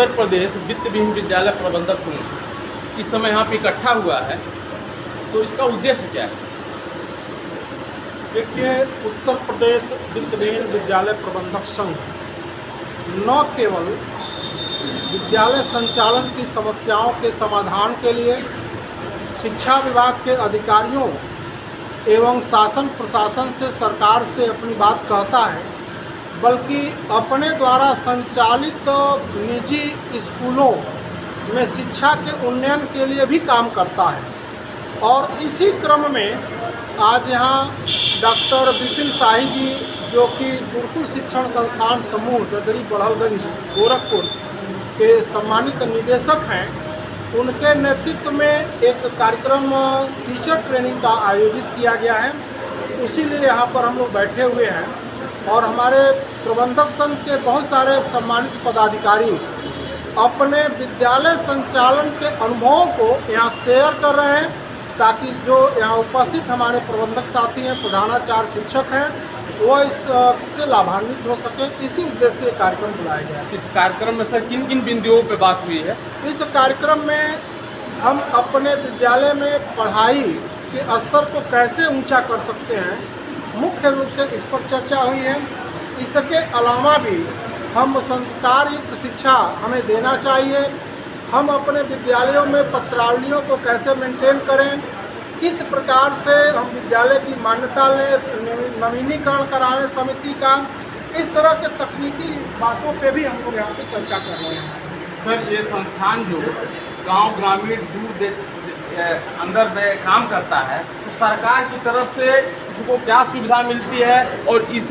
उत्तर प्रदेश वित्त विहीन विद्यालय प्रबंधक संघ इस समय यहाँ पे इकट्ठा हुआ है, तो इसका उद्देश्य क्या है? देखिए, उत्तर प्रदेश वित्त विहीन विद्यालय प्रबंधक संघ न केवल विद्यालय संचालन की समस्याओं के समाधान के लिए शिक्षा विभाग के अधिकारियों एवं शासन प्रशासन से सरकार से अपनी बात कहता है, बल्कि अपने द्वारा संचालित निजी स्कूलों में शिक्षा के उन्नयन के लिए भी काम करता है। और इसी क्रम में आज यहाँ डॉक्टर विपिन शाही जी, जो कि गुरुकुल शिक्षण संस्थान समूह डगरी बड़हलगंज गोरखपुर के सम्मानित निदेशक हैं, उनके नेतृत्व में एक कार्यक्रम टीचर ट्रेनिंग का आयोजित किया गया है। इसीलिए यहाँ पर हम लोग बैठे हुए हैं और हमारे प्रबंधक संघ के बहुत सारे सम्मानित पदाधिकारी अपने विद्यालय संचालन के अनुभवों को यहाँ शेयर कर रहे हैं, ताकि जो यहाँ उपस्थित हमारे प्रबंधक साथी हैं, प्रधानाचार्य शिक्षक हैं, वो इससे लाभान्वित हो सके। इसी उद्देश्य से कार्यक्रम बुलाया गया है। इस कार्यक्रम में सर किन किन बिंदुओं पे बात हुई है? इस कार्यक्रम में हम अपने विद्यालय में पढ़ाई के स्तर को कैसे ऊंचा कर सकते हैं, मुख्य रूप से इस पर चर्चा हुई है। इसके अलावा भी हम संस्कार युक्त शिक्षा हमें देना चाहिए, हम अपने विद्यालयों में पत्रावलियों को कैसे मेंटेन करें, किस प्रकार से हम विद्यालय की मान्यता लें, नवीनीकरण कराएं समिति का, इस तरह के तकनीकी बातों पे भी हम लोग यहाँ पे चर्चा कर रहे हैं। सर, ये संस्थान जो गांव ग्रामीण दूर अंदर में काम करता है, तो सरकार की तरफ से इसको क्या सुविधा मिलती है और इस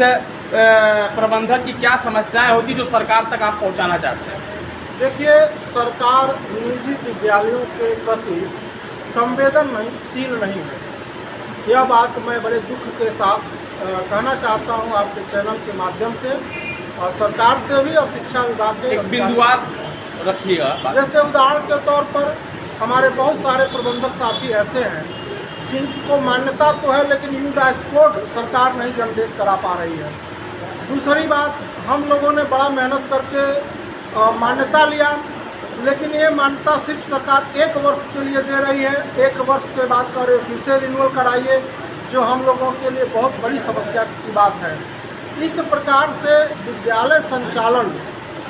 प्रबंधक की क्या समस्याएं होती जो सरकार तक आप पहुंचाना चाहते हैं? देखिए, सरकार निजी विद्यालयों के प्रति संवेदनशील नहीं है। यह बात मैं बड़े दुख के साथ कहना चाहता हूं आपके चैनल के माध्यम से, और सरकार से भी और शिक्षा विभाग के एक बिंदुवार रखिएगा। जैसे उदाहरण के तौर पर हमारे बहुत सारे प्रबंधक साथी ऐसे हैं जिनको मान्यता तो है, लेकिन यूडाइस कोड सरकार नहीं जनरेट करा पा रही है। दूसरी बात, हम लोगों ने बड़ा मेहनत करके मान्यता लिया, लेकिन ये मान्यता सिर्फ सरकार 1 वर्ष के लिए दे रही है। 1 वर्ष के बाद कर फिर से रिन्यूअल कराइए, जो हम लोगों के लिए बहुत बड़ी समस्या की बात है। इस प्रकार से विद्यालय संचालन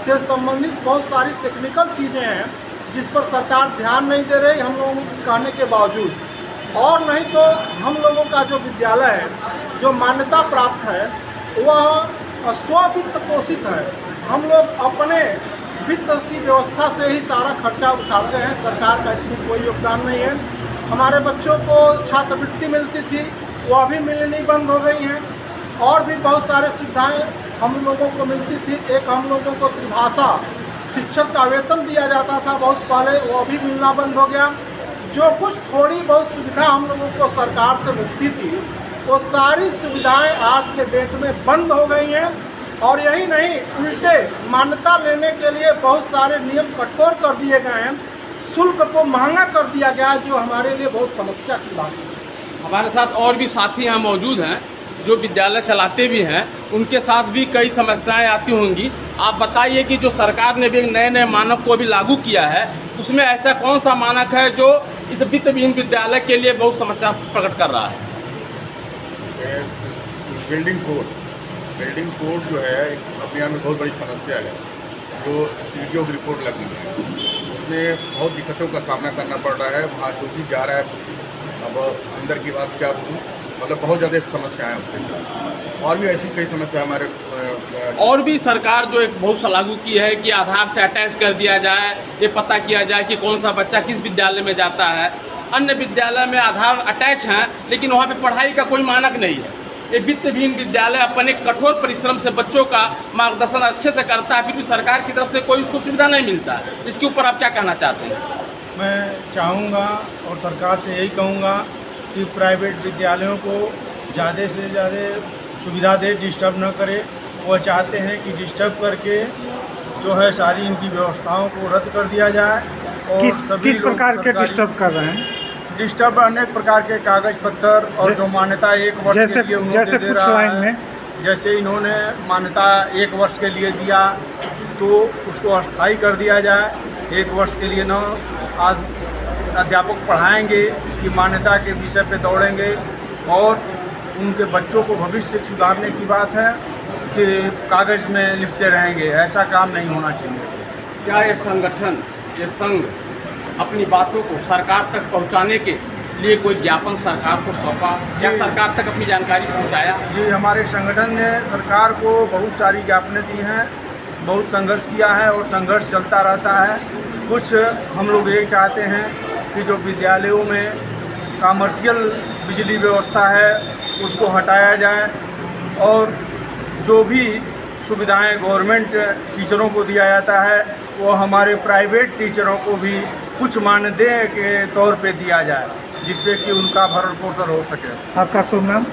से संबंधित बहुत सारी टेक्निकल चीज़ें हैं जिस पर सरकार ध्यान नहीं दे रही, हम लोगों के कहने के बावजूद। और नहीं तो हम लोगों का जो विद्यालय है, जो मान्यता प्राप्त है, वह स्ववित्त पोषित है। हम लोग अपने वित्त की व्यवस्था से ही सारा खर्चा उठाते हैं, सरकार का इसमें कोई योगदान नहीं है। हमारे बच्चों को छात्रवृत्ति मिलती थी, वह भी मिलनी बंद हो गई हैं। और भी बहुत सारे सुविधाएं हम लोगों को मिलती थी। एक हम लोगों को त्रिभाषा शिक्षक का वेतन दिया जाता था बहुत पहले, वह भी मिलना बंद हो गया। जो कुछ थोड़ी बहुत सुविधा हम लोगों को सरकार से मिलती थी, वो सारी सुविधाएं आज के डेट में बंद हो गई हैं। और यही नहीं, उल्टे मान्यता लेने के लिए बहुत सारे नियम कठोर कर दिए गए हैं, शुल्क को महंगा कर दिया गया, जो हमारे लिए बहुत समस्या की बात है। हमारे साथ और भी साथी यहाँ मौजूद हैं जो विद्यालय चलाते भी हैं, उनके साथ भी कई समस्याएं आती होंगी। आप बताइए कि जो सरकार ने भी नए नए मानक को भी लागू किया है, उसमें ऐसा कौन सा मानक है जो इस वित्त विहीन विद्यालय के लिए बहुत समस्या प्रकट कर रहा है? बिल्डिंग कोड जो है अभियान में बहुत बड़ी समस्या है। जो सीडीओ की रिपोर्ट लगी है उसमें बहुत दिक्कतों का सामना करना पड़ रहा है। वहाँ जो भी जा रहा है, अब अंदर की बात क्या बोलूँ, मतलब बहुत ज़्यादा समस्याएं हैं। और भी ऐसी कई समस्या हमारे और भी सरकार जो एक बहुत सा लागू की है कि आधार से अटैच कर दिया जाए, ये पता किया जाए कि कौन सा बच्चा किस विद्यालय में जाता है। अन्य विद्यालय में आधार अटैच हैं, लेकिन वहाँ पे पढ़ाई का कोई मानक नहीं है। ये वित्त विहीन विद्यालय अपने कठोर परिश्रम से बच्चों का मार्गदर्शन अच्छे से करता है, फिर भी सरकार की तरफ से कोई उसको सुविधा नहीं मिलता है। इसके ऊपर आप क्या कहना चाहते हैं? मैं चाहूँगा और सरकार से यही कहूँगा कि प्राइवेट विद्यालयों को ज़्यादा से ज़्यादा सुविधा दे, डिस्टर्ब न करे। वो चाहते हैं कि डिस्टर्ब करके जो है सारी इनकी व्यवस्थाओं को रद्द कर दिया जाए। और किस प्रकार के डिस्टर्ब कर रहे हैं? डिस्टर्ब अनेक प्रकार के कागज पत्तर और जो मान्यता 1 वर्ष के लिए उन्होंने दे रहा है, जैसे इन्होंने मान्यता 1 वर्ष के लिए दिया, तो उसको अस्थायी कर दिया जाए। 1 वर्ष के लिए न अध्यापक पढ़ाएंगे कि मान्यता के विषय पे दौड़ेंगे, और उनके बच्चों को भविष्य सुधारने की बात है कि कागज़ में लिपटे रहेंगे। ऐसा काम नहीं होना चाहिए। क्या ये संगठन, ये संघ अपनी बातों को सरकार तक पहुंचाने के लिए कोई ज्ञापन सरकार को सौंपा? क्या सरकार तक अपनी जानकारी पहुंचाया? जी, हमारे संगठन ने सरकार को बहुत सारी ज्ञापनें दी हैं, बहुत संघर्ष किया है और संघर्ष चलता रहता है। कुछ हम लोग ये चाहते हैं कि जो विद्यालयों में कमर्शियल बिजली व्यवस्था है उसको हटाया जाए, और जो भी सुविधाएं गवर्नमेंट टीचरों को दिया जाता है वो हमारे प्राइवेट टीचरों को भी कुछ मानदेय के तौर पे दिया जाए, जिससे कि उनका भरण पोषण हो सके। आपका शुभ नाम?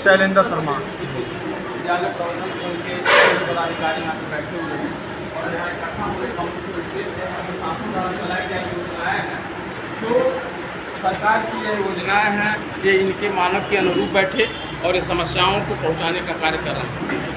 शैलेंद्र शर्मा। विद्यालय प्रबंधन संघ के सभी पदाधिकारी यहाँ पे बैठे हुए हैं और यहाँ इकट्ठा हुए हम जो उद्देश्य है हमें शासन द्वारा चलाई गई योजनाएँ हैं, जो सरकार की ये योजनाएँ हैं, ये इनके मानक के अनुरूप बैठे और ये समस्याओं को पहुँचाने का कार्य कर रहे हैं।